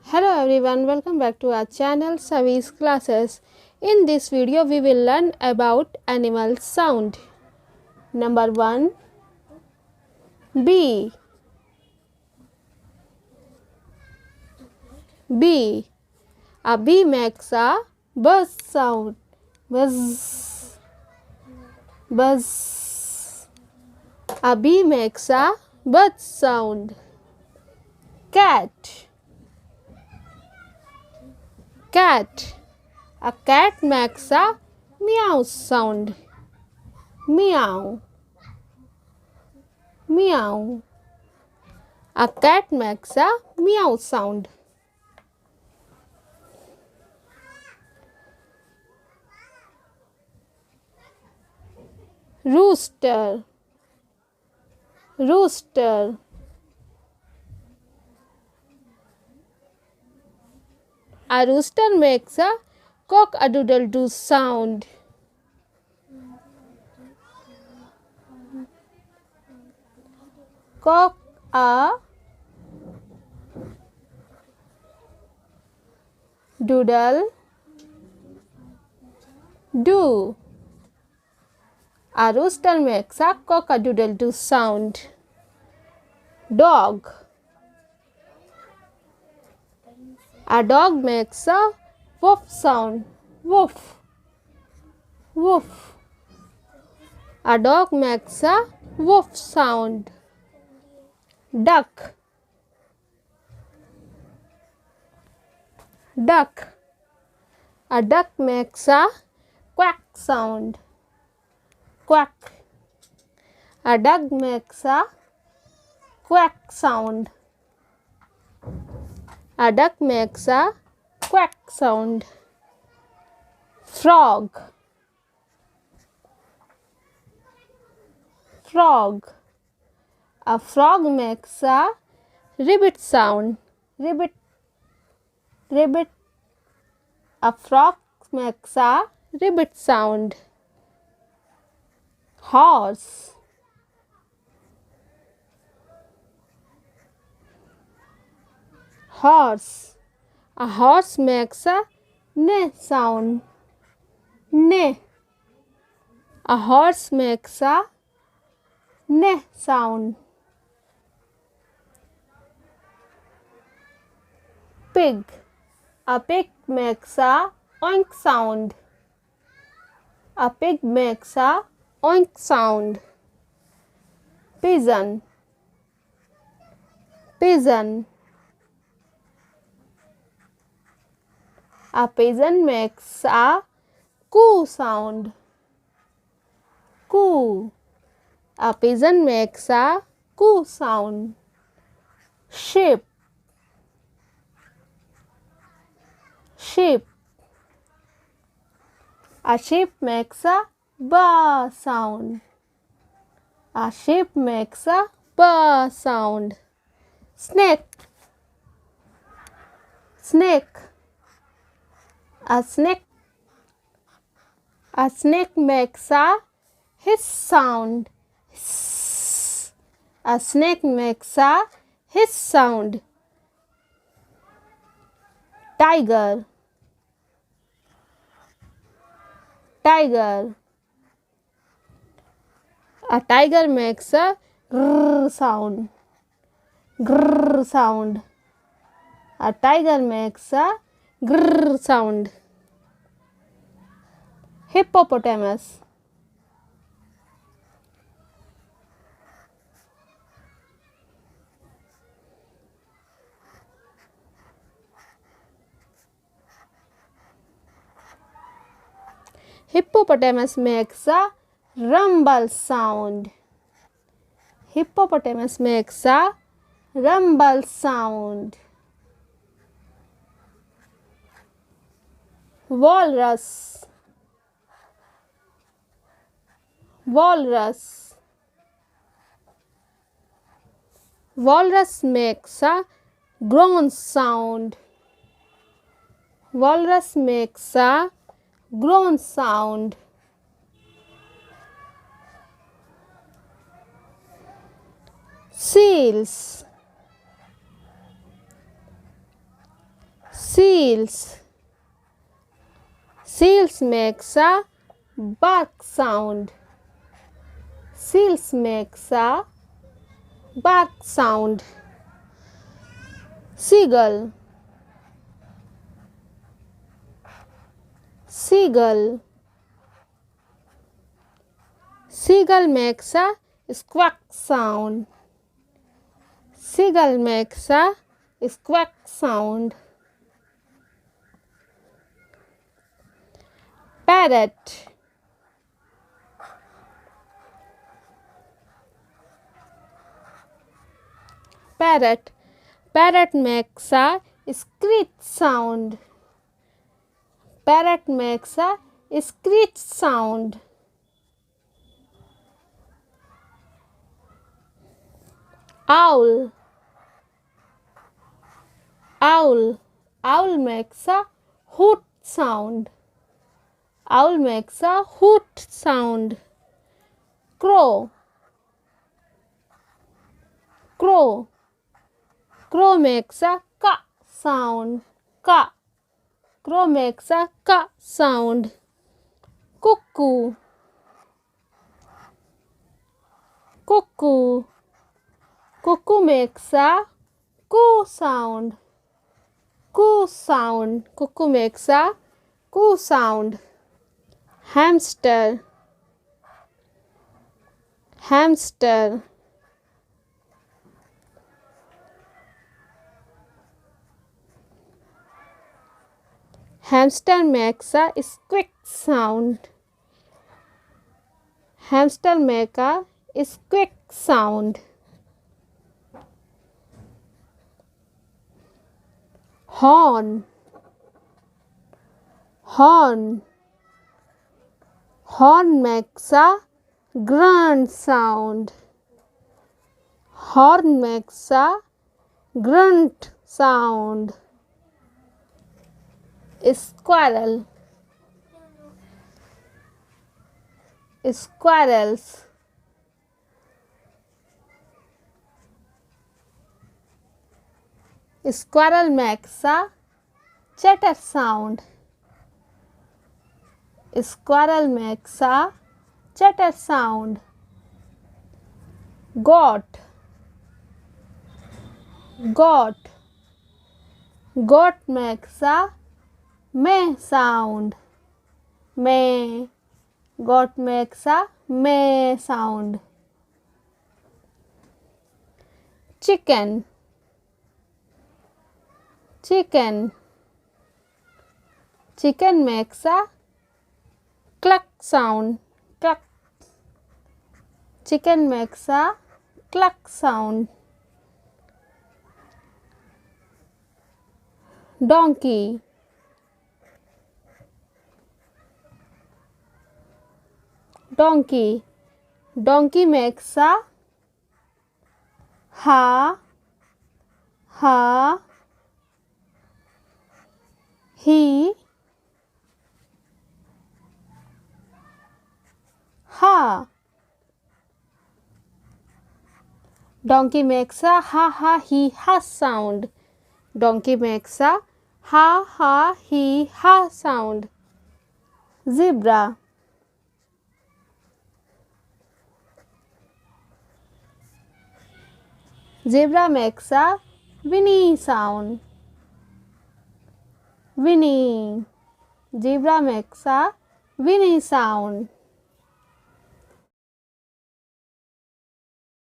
Hello everyone, welcome back to our channel Savi's Classes. In this video we will learn about animal sound. Number 1, bee. Bee. A bee makes a buzz sound. Buzz. Buzz. A bee makes a buzz sound. Cat. Cat. A cat makes a meow sound. Meow. Meow. A cat makes a meow sound. Rooster. Rooster. A rooster makes a cock-a-doodle-doo sound. Cock-a-doodle-doo. A rooster makes a cock-a-doodle-doo sound. Dog. A dog makes a woof sound. Woof. Woof. A dog makes a woof sound. Duck. Duck. A duck makes a quack sound. Quack. A duck makes a quack sound. A duck makes a quack sound. Frog. Frog. A frog makes a ribbit sound. Ribbit. Ribbit. A frog makes a ribbit sound. Horse. Horse. A horse makes a neigh sound. Neigh. A horse makes a neigh sound. Pig. A pig makes a oink sound. A pig makes a oink sound. Pigeon. Pigeon. A pigeon makes a coo sound. Coo. A pigeon makes a coo sound. Sheep. Sheep. A sheep makes a baa sound. A sheep makes a baa sound. Snake. Snake. A snake makes a hiss sound. Hiss. A snake makes a hiss sound. Tiger. Tiger. A tiger makes a grrr sound. Grrr sound. A tiger makes a grrr sound. Hippopotamus. Hippopotamus makes a rumble sound. Hippopotamus makes a rumble sound. Walrus. Walrus. Walrus makes a groan sound. Walrus makes a groan sound. Seals. Seals. Seals makes a bark sound. Seals makes a bark sound. Seagull. Seagull. Seagull makes a squawk sound. Seagull makes a squawk sound. Parrot. Parrot. Parrot makes a screech sound. Parrot makes a screech sound. Owl. Owl. Owl makes a hoot sound. Owl makes a hoot sound. Crow. Crow. Crow makes a ka sound. Ka. Crow makes a ka sound. Cuckoo. Cuckoo. Cuckoo makes a coo sound. Coo sound. Cuckoo makes a coo sound. Hamster. Hamster. Hamster makes a squeak sound. Hamster makes a squeak sound. Horn. Horn. Horn makes a grunt sound. Horn makes a grunt sound. Squirrel. Squirrels. Squirrel makes a chatter sound. Squirrel makes a chatter sound. Goat. Goat. Goat makes a meh sound. Meh. Goat makes a meh sound. Chicken. Chicken. Chicken makes a cluck sound. Cluck. Chicken makes a cluck sound. Donkey. Donkey. Donkey makes a ha, ha, he, ha. Donkey makes a ha, ha, he, ha sound. Donkey makes a ha, ha, he, ha sound. Zebra. Zebra makes a whinny sound. Whinny. Zebra makes a whinny sound.